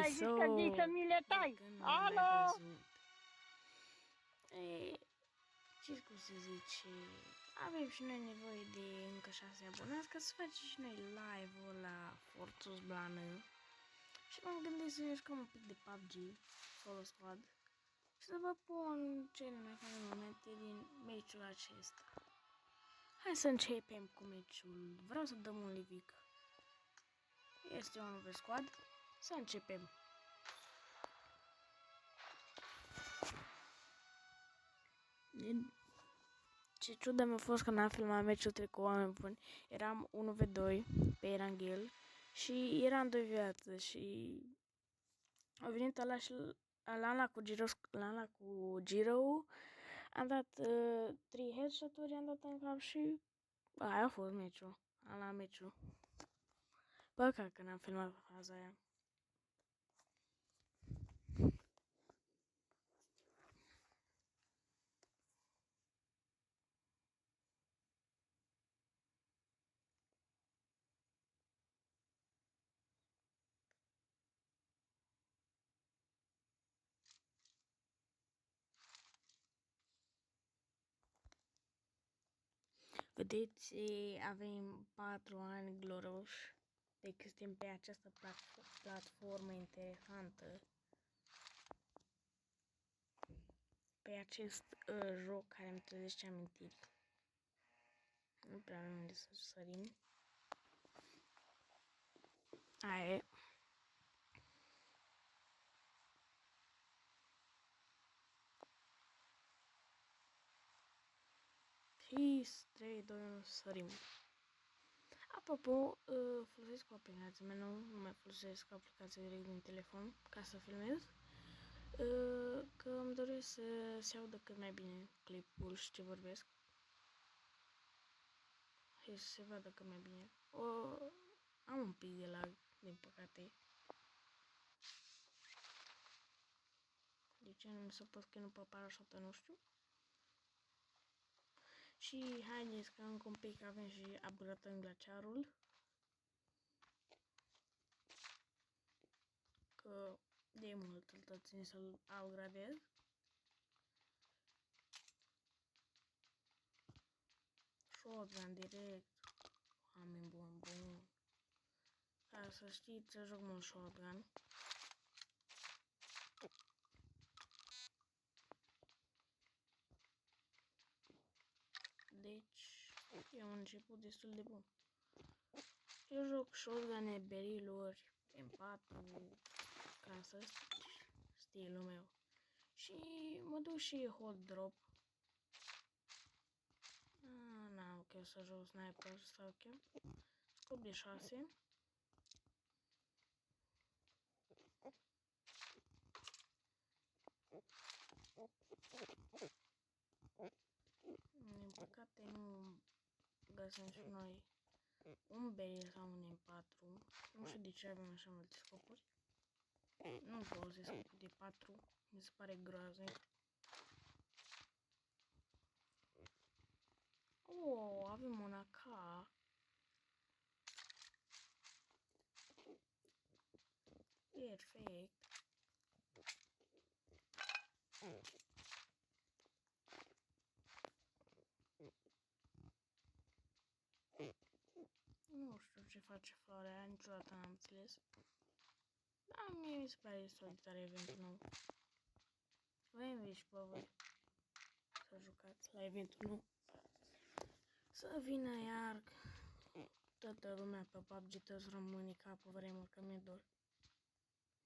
ai zis că zici să mi le tai. Alo! Ce să zici, avem și noi nevoie de încă 6 abonați ca să facem și noi live-ul la Fortress Blană. Și m-am gândit să jucăm un pic de PUBG, Solo Squad. Și să vă pun cele mai faine momente din meciul acesta. Hai să începem cu meciul. Vreau să dăm un livic. Este un vs squad. Să începem. Ce ciudă mi-a fost că n-am filmat meciul trecut cu oameni buni. Eram 1v2 pe Erangel și eram 2 viață și a venit ăla și ăla cu Giro. Am dat 3 headshot-uri, am dat în cap și aia a fost meciul. Ala meciul. Păcat că n-am filmat faza aia. Vedeți, avem 4 ani glorioși de când suntem pe această platformă interesantă. Pe acest joc care îmi trezește amintiri. Nu prea avem unde să sărim. Aia e. Și 3, 2, 1, sărim. Apropo, folosesc o aplicație, nu mai folosesc aplicația direct din telefon ca să filmez. Că îmi doresc să se audă cât mai bine clipul și ce vorbesc. Și să se vadă cât mai bine. Am un pic de lag, din păcate. De ce nu mi se pot că nu pe parașută, nu știu. Și haideți că încă un pic avem și upgradăm glaciarul. Că de mult îl țin să-l upgradez. Shotgun direct. Oameni buni. Ca să știți, să joc mult shotgun. Deci, e un început destul de bun. Eu joc shotgun, beriluri, M4, ca să știți stilul meu. Și mă duc și hot drop. N-am chef să joc sniper sau chef. Scop de 6. Din păcate nu găsim și noi un beril sau un M4. Nu știu de ce avem așa multe scopuri. Nu folosesc scopul de 4. Mi se pare groaznic. Avem un AK. Perfect. Nu știu ce face floarea, niciodată n-am înțeles. Dar mie mi se pare destul de tare eventul nou. Vă invit și pe voi să jucați la eventul nou. Să vină iar toată lumea pe PUBG, toți românii ca pe vremuri, că mi-e dor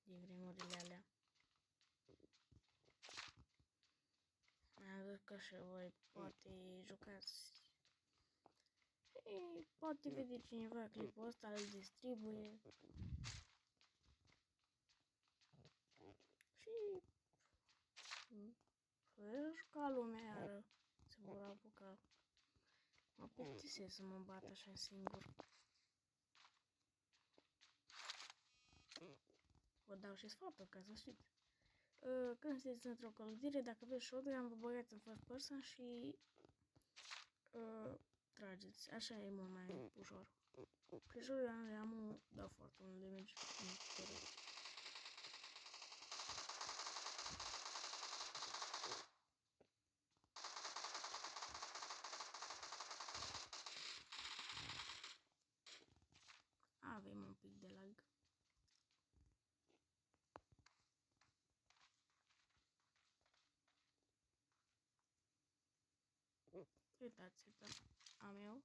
din vremurile alea. Am zis că și voi poate jucați. Și poate vede cineva clipul ăsta, îl distribuie. Și fără juca lumea iară se vor apuca. Mă plictisesc să mă bat așa singur. Vă dau și sfatul ca să știți. Când sunteți într-o călăuzire, dacă aveți shotgun, vă băgați în first person și trageți. Așa e mult mai ușor. Pe shotgun am dă foarte mult damage. Uitați-vă, am eu.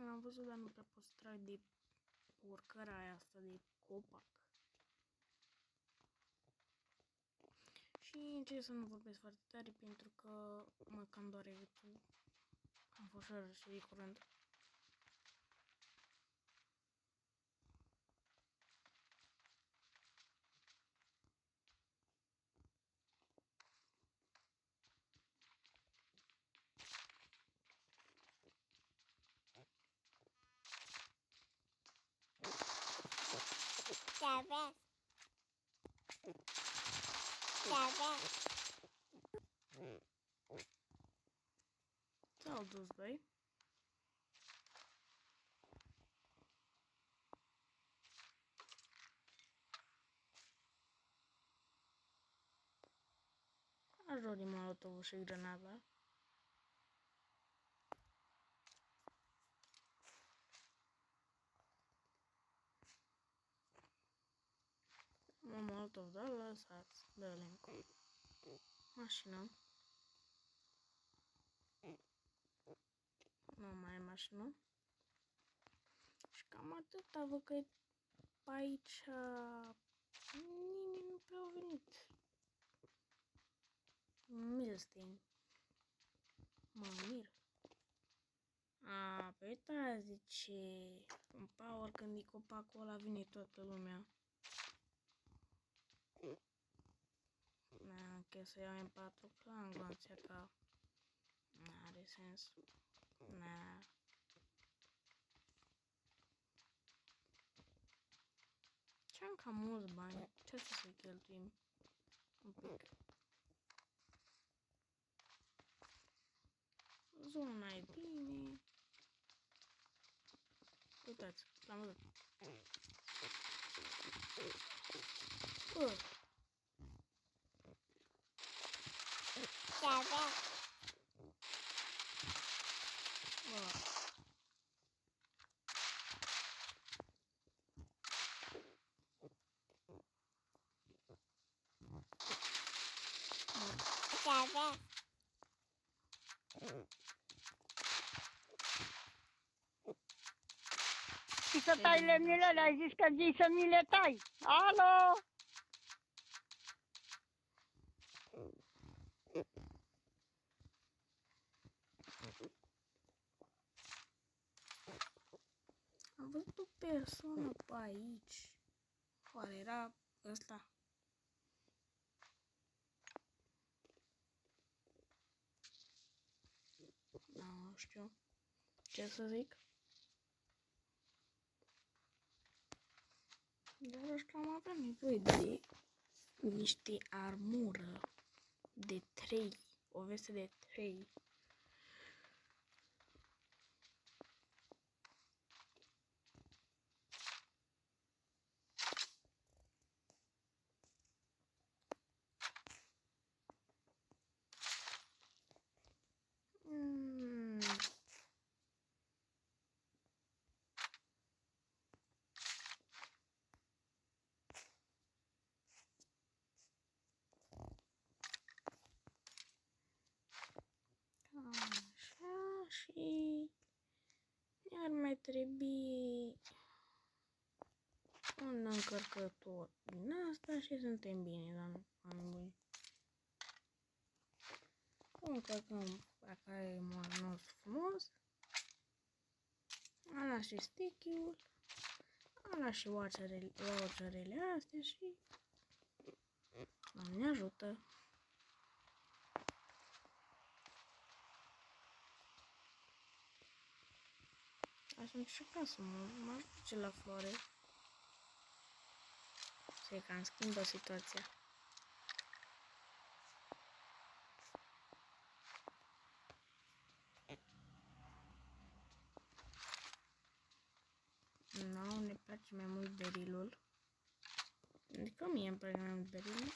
Am văzut, dar nu prea pot să trag de urcarea aia asta de copac. Și încerc să nu vorbesc foarte tare pentru că mă cam doare gâtul. Am fost și de curând. S-au dus doi. Aș dori molotovul și grenada. Un molotov, da, lăsați. Dă-le încă. Mașină. Nu mai e mașină. Și cam atâta, văd că pe aici nimeni nu prea a venit. Milstein. Mă mir. A, pe uita, zice, în Power când e copacul ăla vine toată lumea. Na, că să iau M4 că am glanția ca... N-are sens. Na. Ce-am cam mulți bani, ce să cheltuim? Un pic. Zona e bine. Uitați, l-am văzut. Bă! Bă! Și să tai lemnile, le-ai zis că zi să mi le tai. Alo? Am văzut o persoană pe aici. Oare era ăsta? Nu știu. Ce să zic? Dar aș cam avea nevoie de niște armură de 3. O veste de 3. Așa și ar mai trebui un încărcător din asta și suntem bine, dar oameni buni. Încărcăm dacă e mornos frumos. Ala și stick-ul. Ala și watcherele astea și Doamne ajută. Aș încerca să mă duce la floare. Se cam schimbă situația. Nu, ne place mai mult berilul. Adică mie îmi place mai mult berilul.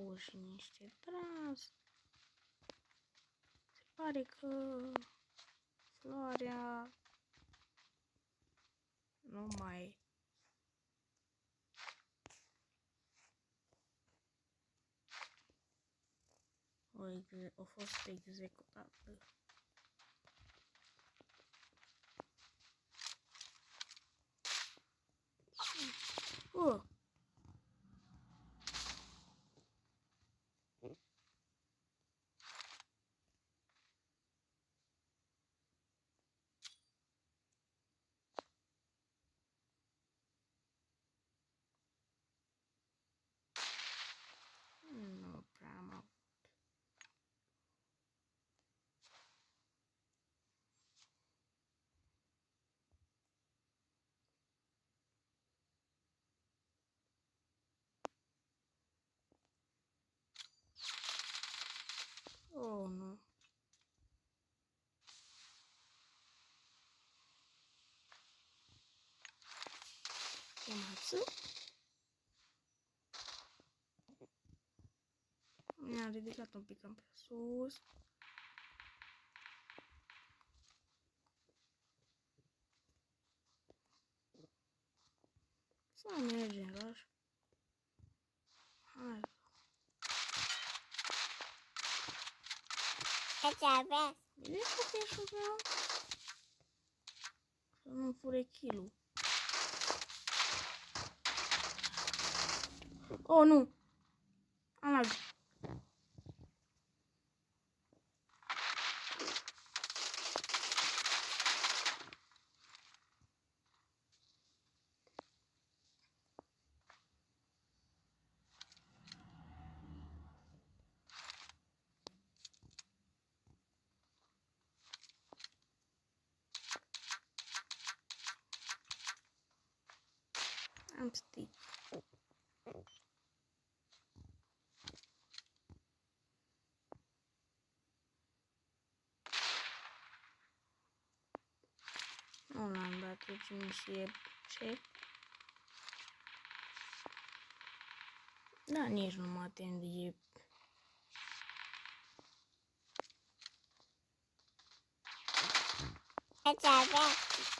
au și niște tras. Se pare că floarea nu mai a fost executată. Nu prea am avut. Oh, nu. Matsu. Mi-a ridicat un pic cam pe sus. Să mergem, roș. Hai. Ce aveți? Bine copiașul meu. Să nu fure kill-ul. Oh, nu. Am lag. Am stick. Nu l-am dat, cine știe ce. Da, nici nu mă atent de... Ce aveți?